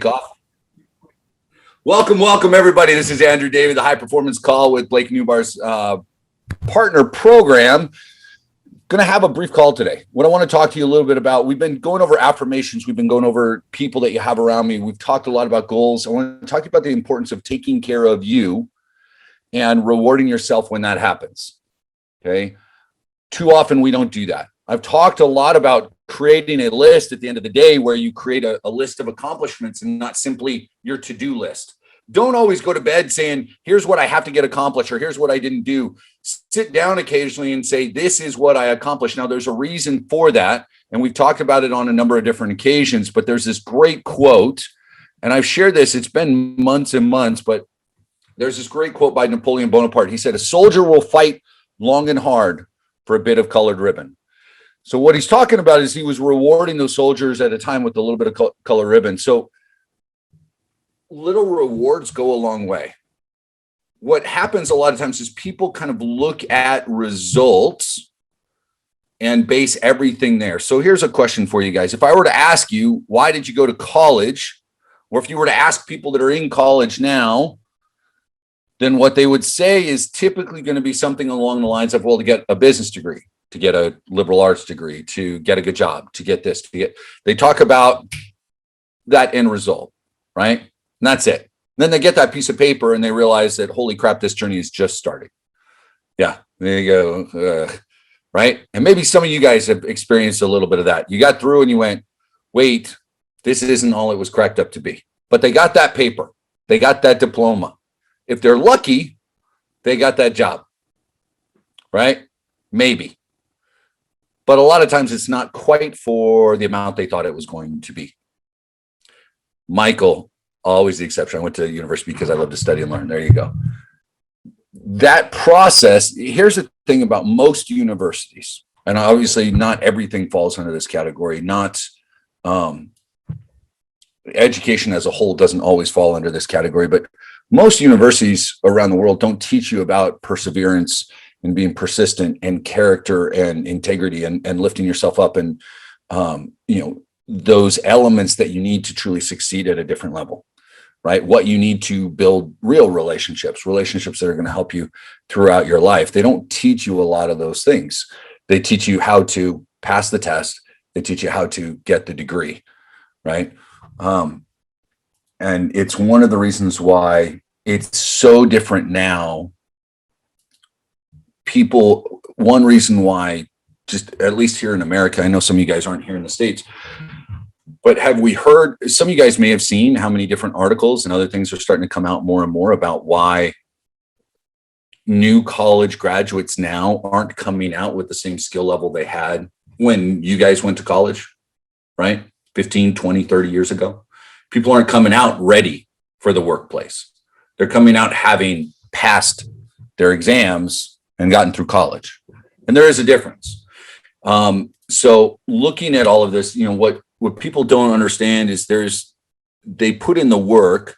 Take off. Welcome, everybody. This is Andrew David, the High Performance Call with Blake Newbar's partner program. Going to have a brief call today. What I want to talk to you a little bit about, we've been going over affirmations. We've been going over people that you have around me. We've talked a lot about goals. I want to talk to you about the importance of taking care of you and rewarding yourself when that happens. Okay. Too often we don't do that. I've talked a lot about creating a list at the end of the day where you create a list of accomplishments and not simply your to-do list. Don't always go to bed saying, here's what I have to get accomplished or here's what I didn't do. Sit down occasionally and say, this is what I accomplished. Now, there's a reason for that. And we've talked about it on a number of different occasions, but there's this great quote, and I've shared this. It's been months and months, but there's this great quote by Napoleon Bonaparte. He said, a soldier will fight long and hard for a bit of colored ribbon. So what he's talking about is he was rewarding those soldiers at a time with a little bit of color ribbon. So little rewards go a long way. What happens a lot of times is people kind of look at results and base everything there. So here's a question for you guys. If I were to ask you, why did you go to college? Or if you were to ask people that are in college now, then what they would say is typically going to be something along the lines of, well, to get a business degree, to get a liberal arts degree, to get a good job, to get this, they talk about that end result, right? And that's it. Then they get that piece of paper and they realize that, holy crap, this journey is just starting. Yeah, there you go. Right? And maybe some of you guys have experienced a little bit of that. You got through and you went, wait, this isn't all it was cracked up to be. But they got that paper. They got that diploma. If they're lucky, they got that job. Right? Maybe. But a lot of times it's not quite for the amount they thought it was going to be. Michael, always the exception. I went to university because I love to study and learn. There you go. That process, here's the thing about most universities, and obviously not everything falls under this category. Not education as a whole doesn't always fall under this category, but most universities around the world don't teach you about perseverance and being persistent and character and integrity and lifting yourself up and, those elements that you need to truly succeed at a different level, right? What you need to build real relationships that are going to help you throughout your life. They don't teach you a lot of those things. They teach you how to pass the test. They teach you how to get the degree, right? And it's one of the reasons why it's so different now. One reason why, just at least here in America, I know some of you guys aren't here in the States, but have we heard, some of you guys may have seen how many different articles and other things are starting to come out more and more about why new college graduates now aren't coming out with the same skill level they had when you guys went to college, right? 15, 20, 30 years ago. People aren't coming out ready for the workplace. They're coming out having passed their exams and gotten through college. And there is a difference. So looking at all of this, what people don't understand is they put in the work,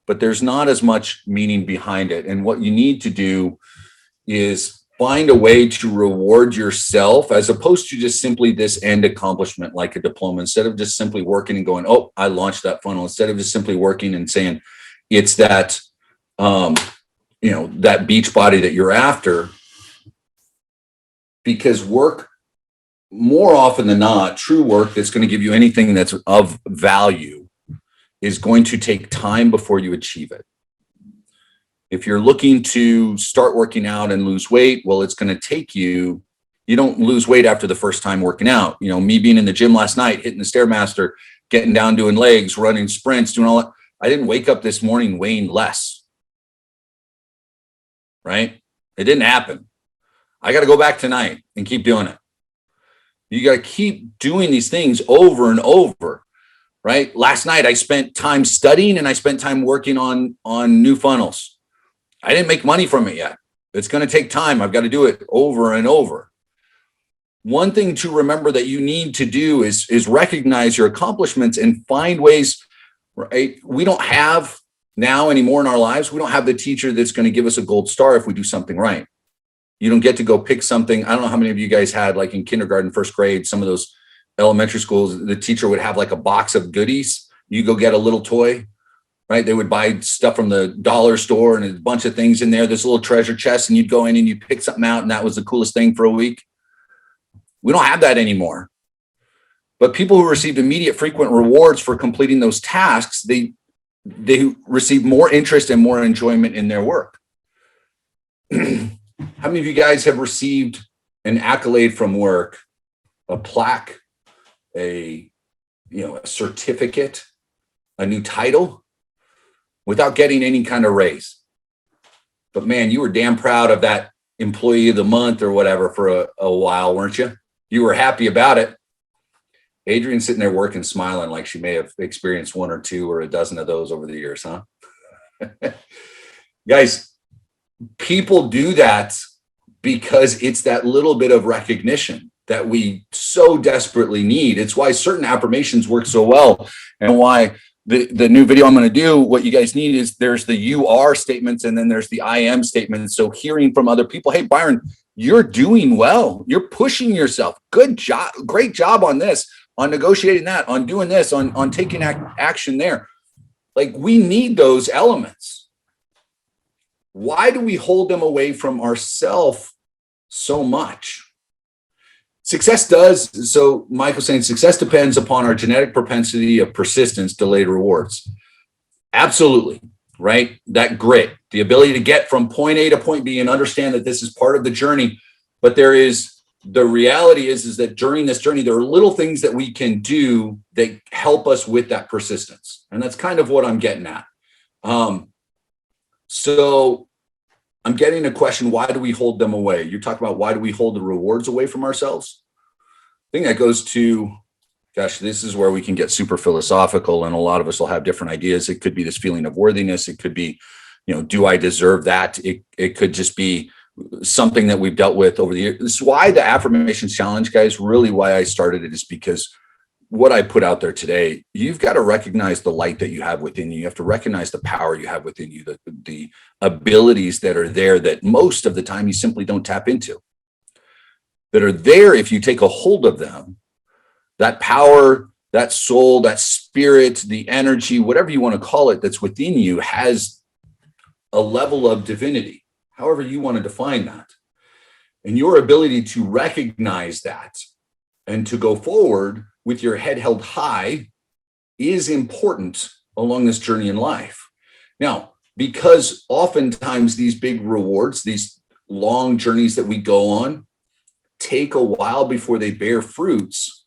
but there's not as much meaning behind it. And what you need to do is find a way to reward yourself as opposed to just simply this end accomplishment like a diploma. Instead of just simply working and going, oh, I launched that funnel. Instead of just simply working and saying it's that, that beach body that you're after. Because work, more often than not, true work that's going to give you anything that's of value is going to take time before you achieve it. If you're looking to start working out and lose weight, well, it's going to take you don't lose weight after the first time working out. Me being in the gym last night, hitting the Stairmaster, getting down, doing legs, running sprints, doing all that. I didn't wake up this morning weighing less, right? It didn't happen. I got to go back tonight and keep doing it. You got to keep doing these things over and over, right? Last night, I spent time studying and I spent time working on new funnels. I didn't make money from it yet. It's going to take time. I've got to do it over and over. One thing to remember that you need to do is recognize your accomplishments and find ways, right? We don't have now anymore in our lives, we don't have the teacher that's going to give us a gold star if we do something right. You don't get to go pick something. I don't know how many of you guys had, like in kindergarten, first grade, some of those elementary schools, the teacher would have like a box of goodies You go get a little toy, right? They would buy stuff from the dollar store and a bunch of things in there, this little treasure chest, and you'd go in and you'd pick something out, and that was the coolest thing for a week. We don't have that anymore. But people who received immediate frequent rewards for completing those tasks, they receive more interest and more enjoyment in their work. How many of you guys have received an accolade from work, a plaque, a certificate, a new title, without getting any kind of raise? But man, you were damn proud of that employee of the month or whatever for a while, weren't you? You were happy about it. Adrian's sitting there working, smiling like she may have experienced one or two or a dozen of those over the years, huh? Guys, people do that because it's that little bit of recognition that we so desperately need. It's why certain affirmations work so well, and why the new video I'm going to do, what you guys need is there's the you are statements, and then there's the I am statements. So hearing from other people, hey, Byron, you're doing well. You're pushing yourself. Good job. Great job on this, on negotiating that, on doing this, on taking action there. Like, we need those elements. Why do we hold them away from ourselves so much? Success does. So Michael's saying success depends upon our genetic propensity of persistence, delayed rewards. Absolutely, right? That grit, the ability to get from point A to point B and understand that this is part of the journey. But the reality is that during this journey, there are little things that we can do that help us with that persistence. And that's kind of what I'm getting at. So I'm getting a question, why do we hold them away? You're talking about why do we hold the rewards away from ourselves? I think that goes to, gosh, this is where we can get super philosophical, and a lot of us will have different ideas. It could be this feeling of worthiness. It could be, do I deserve that? It could just be something that we've dealt with over the years. This is why the affirmations challenge, guys, really why I started it, is because what I put out there today, you've got to recognize the light that you have within you. You have to recognize the power you have within you, the abilities that are there that most of the time you simply don't tap into, that are there if you take a hold of them. That power, that soul, that spirit, the energy, whatever you want to call it, that's within you has a level of divinity, however you want to define that. And your ability to recognize that and to go forward with your head held high is important along this journey in life. Now, because oftentimes these big rewards, these long journeys that we go on, take a while before they bear fruits,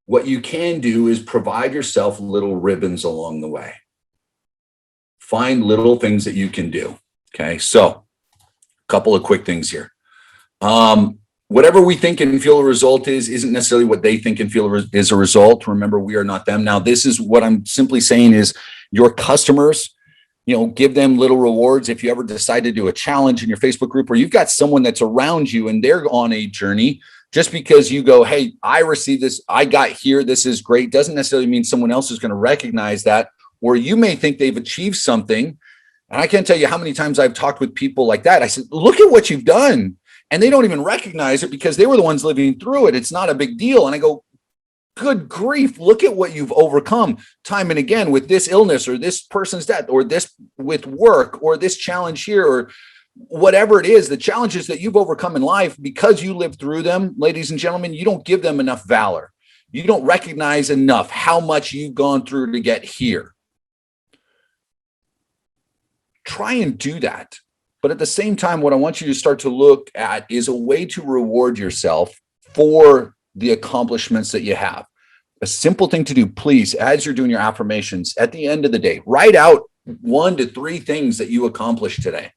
what you can do is provide yourself little ribbons along the way. Find little things that you can do. Okay, so a couple of quick things here. Whatever we think and feel a result isn't necessarily what they think and feel is a result. Remember, we are not them. Now, this is what I'm simply saying is your customers, give them little rewards. If you ever decide to do a challenge in your Facebook group, or you've got someone that's around you and they're on a journey, just because you go, hey, I received this, I got here, this is great, doesn't necessarily mean someone else is going to recognize that. Or you may think they've achieved something. And I can't tell you how many times I've talked with people like that. I said, look at what you've done. And they don't even recognize it because they were the ones living through it. It's not a big deal. And I go, good grief, look at what you've overcome time and again with this illness or this person's death or this with work or this challenge here or whatever it is, the challenges that you've overcome in life because you lived through them. Ladies and gentlemen, you don't give them enough valor. You don't recognize enough how much you've gone through to get here. Try and do that. But at the same time, what I want you to start to look at is a way to reward yourself for the accomplishments that you have. A simple thing to do, please, as you're doing your affirmations, at the end of the day, write out 1 to 3 things that you accomplished today.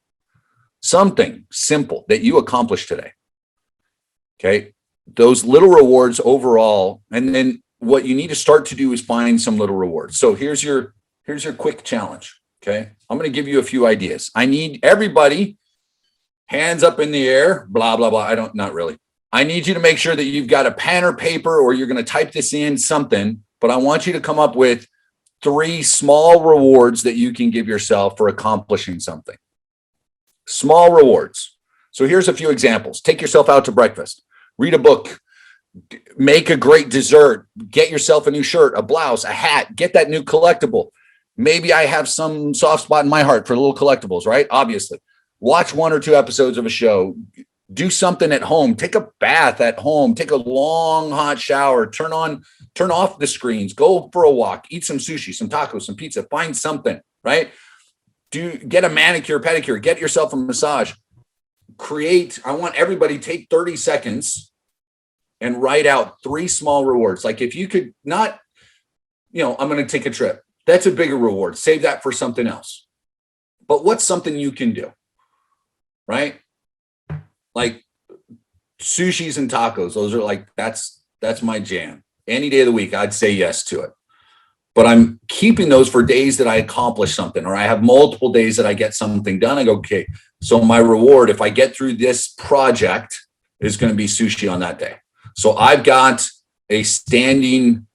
Something simple that you accomplished today. Okay. Those little rewards overall. And then what you need to start to do is find some little rewards. So here's your quick challenge. Okay. I'm going to give you a few ideas. I need everybody hands up in the air, blah, blah, blah. Not really. I need you to make sure that you've got a pen or paper or you're going to type this in something, but I want you to come up with 3 small rewards that you can give yourself for accomplishing something. Small rewards. So here's a few examples. Take yourself out to breakfast, read a book, Make a great dessert, get yourself a new shirt, a blouse, a hat, get that new collectible. Maybe I have some soft spot in my heart for little collectibles, right? Obviously. Watch 1 or 2 episodes of a show. Do something at home. Take a bath at home. Take a long hot shower. Turn off the screens. Go for a walk. Eat some sushi, some tacos, some pizza. Find something, right? Get a manicure, pedicure. Get yourself a massage. I want everybody take 30 seconds and write out 3 small rewards. Like if you could not, I'm going to take a trip. That's a bigger reward. Save that for something else. But what's something you can do, right? Like sushis and tacos. Those are like, that's my jam. Any day of the week, I'd say yes to it. But I'm keeping those for days that I accomplish something, or I have multiple days that I get something done. I go, okay, so my reward, if I get through this project, is going to be sushi on that day. So I've got a standing,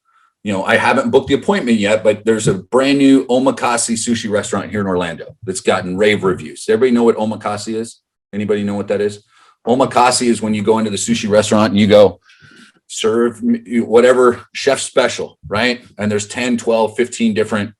I haven't booked the appointment yet, but there's a brand new omakase sushi restaurant here in Orlando that's gotten rave reviews. Does everybody know what omakase is? Anybody know what that is? Omakase is when you go into the sushi restaurant and you go, serve whatever chef special, right? And there's 10, 12, 15 different,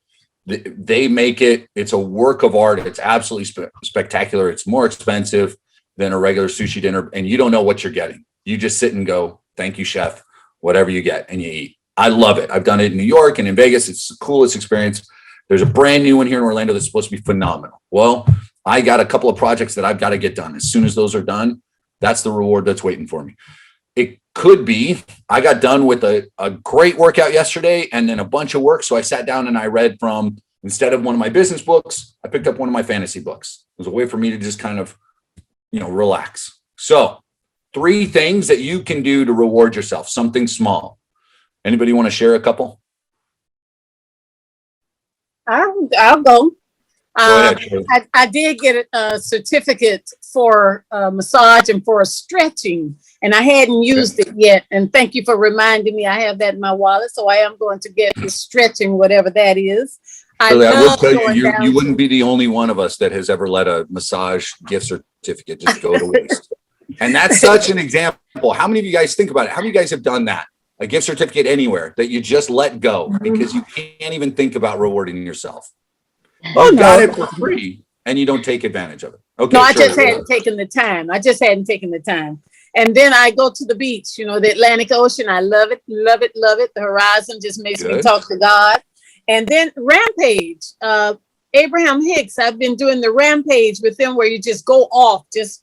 they make it, it's a work of art. It's absolutely spectacular. It's more expensive than a regular sushi dinner, and you don't know what you're getting. You just sit and go, thank you, chef, whatever you get, and you eat. I love it. I've done it in New York and in Vegas. It's the coolest experience. There's a brand new one here in Orlando that's supposed to be phenomenal. Well, I got a couple of projects that I've got to get done. As soon as those are done, that's the reward that's waiting for me. It could be, I got done with a great workout yesterday and then a bunch of work. So I sat down and I read from, instead of one of my business books, I picked up one of my fantasy books. It was a way for me to just kind of, relax. So 3 things that you can do to reward yourself, something small. Anybody want to share a couple? I'll go. Go ahead. I did get a certificate for massage and for stretching, and I hadn't used it yet. And thank you for reminding me. I have that in my wallet, so I am going to get the stretching, whatever that is. I will tell you, you wouldn't be the only one of us that has ever let a massage gift certificate just go to waste. And that's such an example. How many of you guys think about it? How many of you guys have done that? A gift certificate anywhere that you just let go because you can't even think about rewarding yourself. You got it for free and you don't take advantage of it. Okay. No, I just hadn't taken the time. And then I go to the beach, the Atlantic Ocean. I love it, love it, love it. The horizon just makes me talk to God. And then Rampage, Abraham Hicks. I've been doing the Rampage with them where you just go off, just,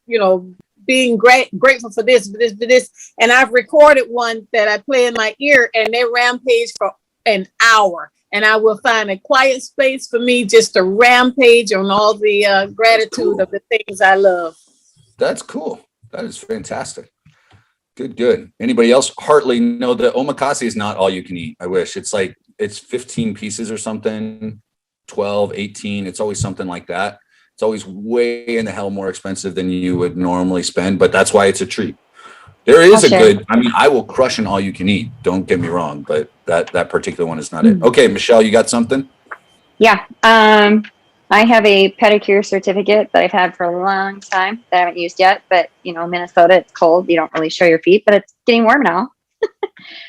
being grateful for this. And I've recorded one that I play in my ear, and they rampage for an hour. And I will find a quiet space for me just to rampage on all the gratitude of the things I love. That's cool. That is fantastic. Good. Anybody else? Hartley, no, the omakase is not all you can eat. I wish. It's 15 pieces or something, 12, 18. It's always something like that. It's always way in the hell more expensive than you would normally spend, but that's why it's a treat. There is I will crush an all you can eat. Don't get me wrong, but that particular one is not it. Okay, Michelle, you got something? Yeah. I have a pedicure certificate that I've had for a long time that I haven't used yet, but Minnesota, it's cold. You don't really show your feet, but it's getting warm now.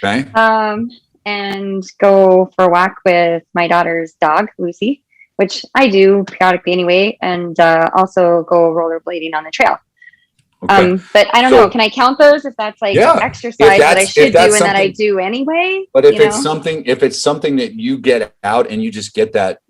Okay. And go for a walk with my daughter's dog, Lucy, which I do periodically anyway, and also go rollerblading on the trail. Okay. But I don't know. Can I count those if that's exercise that I should do and that I do anyway? But if it's something that you get out and you just get that,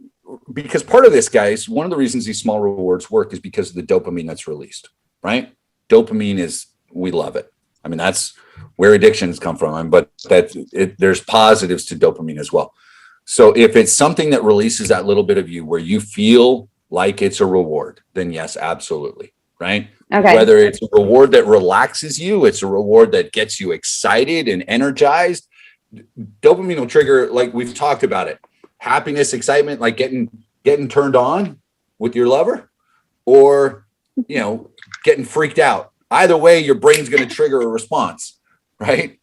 because part of this, guys, one of the reasons these small rewards work is because of the dopamine that's released, right? Dopamine we love it. I mean, that's where addictions come from, but there's positives to dopamine as well. So if it's something that releases that little bit of you where you feel like it's a reward, then yes, absolutely. Right? Okay. Whether it's a reward that relaxes you, it's a reward that gets you excited and energized. Dopamine will trigger, like we've talked about it, happiness, excitement, like getting turned on with your lover, or getting freaked out. Either way, your brain's going to trigger a response, right?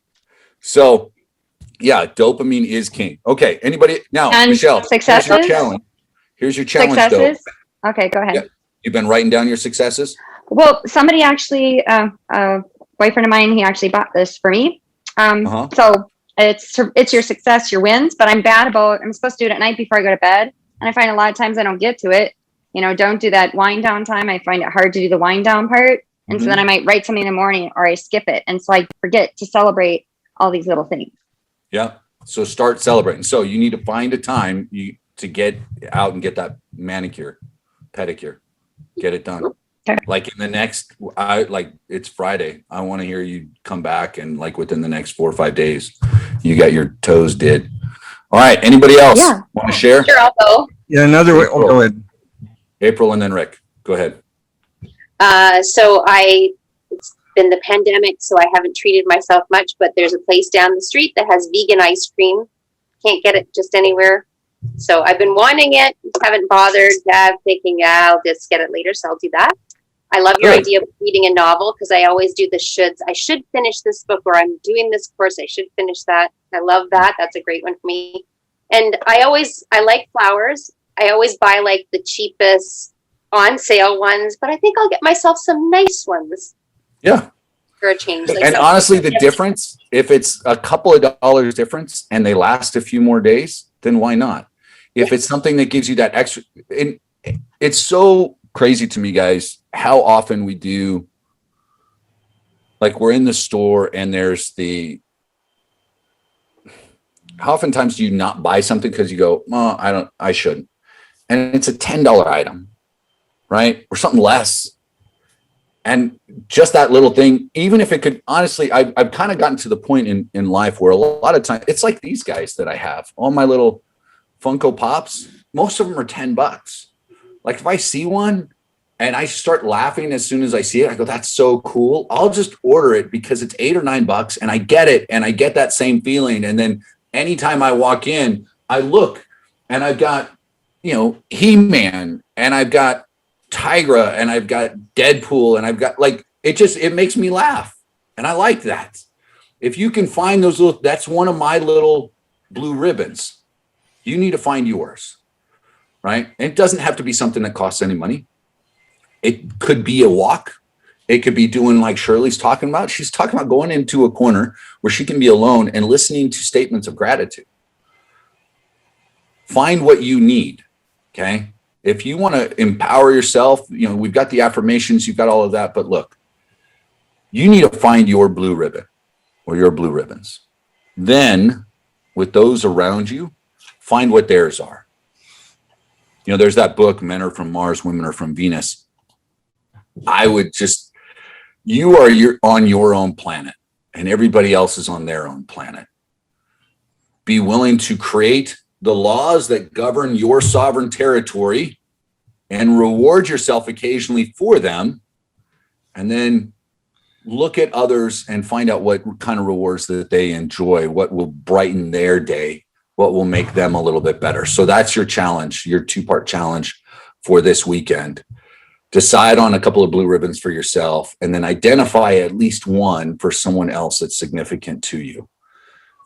So yeah, dopamine is king. Okay, anybody now, and Michelle, successes? Here's your challenge. Successes? Okay, go ahead. Yeah. You've been writing down your successes? Well, somebody actually, a boyfriend of mine, he actually bought this for me. So it's your success, your wins, but I'm supposed to do it at night before I go to bed. And I find a lot of times I don't get to it. Don't do that wind down time. I find it hard to do the wind down part. And so then I might write something in the morning or I skip it. And so I forget to celebrate all these little things. Yeah. So start celebrating. So you need to find a time to get out and get that manicure, pedicure, get it done. Okay. Like in the next, it's Friday. I want to hear you come back and like within the next 4 or 5 days, you got your toes did. All right. Anybody else want to share? Sure, I'll go. Yeah, another way. Oh, go ahead. April and then Rick. Go ahead. It's been the pandemic, so I haven't treated myself much, but there's a place down the street that has vegan ice cream. Can't get it just anywhere. So I've been wanting it, haven't bothered, thinking I'll just get it later, so I'll do that. I love your idea of reading a novel because I always do the shoulds. I should finish this book, or I'm doing this course. I should finish that. I love that. That's a great one for me. And I like flowers. I always buy like the cheapest on sale ones, but I think I'll get myself some nice ones. Yeah. For a change. And honestly, the difference, if it's a couple of dollars difference and they last a few more days, then why not? If it's something that gives you that extra, it's so crazy to me, guys, how often we do, like we're in the store and there's how oftentimes do you not buy something because you go, oh, I shouldn't. And it's a $10 item, right? Or something less. And just that little thing, even if it could, honestly, I've kind of gotten to the point in life where a lot of times, it's like these guys that I have, all my little Funko Pops, most of them are $10. Like if I see one and I start laughing as soon as I see it, I go, that's so cool. I'll just order it because it's $8 or $9 and I get it. And I get that same feeling. And then anytime I walk in, I look and I've got, He-Man and I've got Tigra and I've got Deadpool and I've got it makes me laugh. And I like that. If you can find those that's one of my little blue ribbons. You need to find yours, right? And it doesn't have to be something that costs any money. It could be a walk. It could be doing like Shirley's talking about. She's talking about going into a corner where she can be alone and listening to statements of gratitude. Find what you need, okay? If you want to empower yourself, we've got the affirmations, you've got all of that, but look, you need to find your blue ribbon or your blue ribbons. Then with those around you, find what theirs are. There's that book, Men Are From Mars, Women Are From Venus. I would you are on your own planet and everybody else is on their own planet. Be willing to create the laws that govern your sovereign territory and reward yourself occasionally for them. And then look at others and find out what kind of rewards that they enjoy, what will brighten their day, what will make them a little bit better. So that's your challenge, your 2-part challenge for this weekend. Decide on a couple of blue ribbons for yourself and then identify at least one for someone else that's significant to you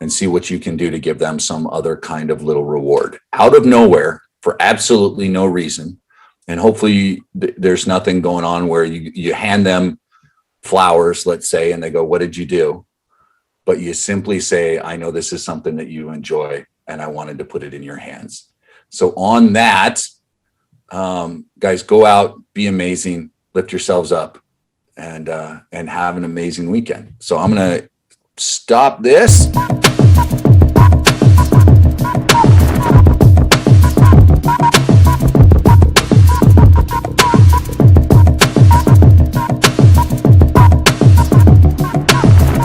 and see what you can do to give them some other kind of little reward out of nowhere for absolutely no reason. And hopefully there's nothing going on where you hand them flowers, let's say, and they go, what did you do? But you simply say, I know this is something that you enjoy and I wanted to put it in your hands. So on that, guys, go out, be amazing, lift yourselves up and have an amazing weekend. So I'm going to stop this.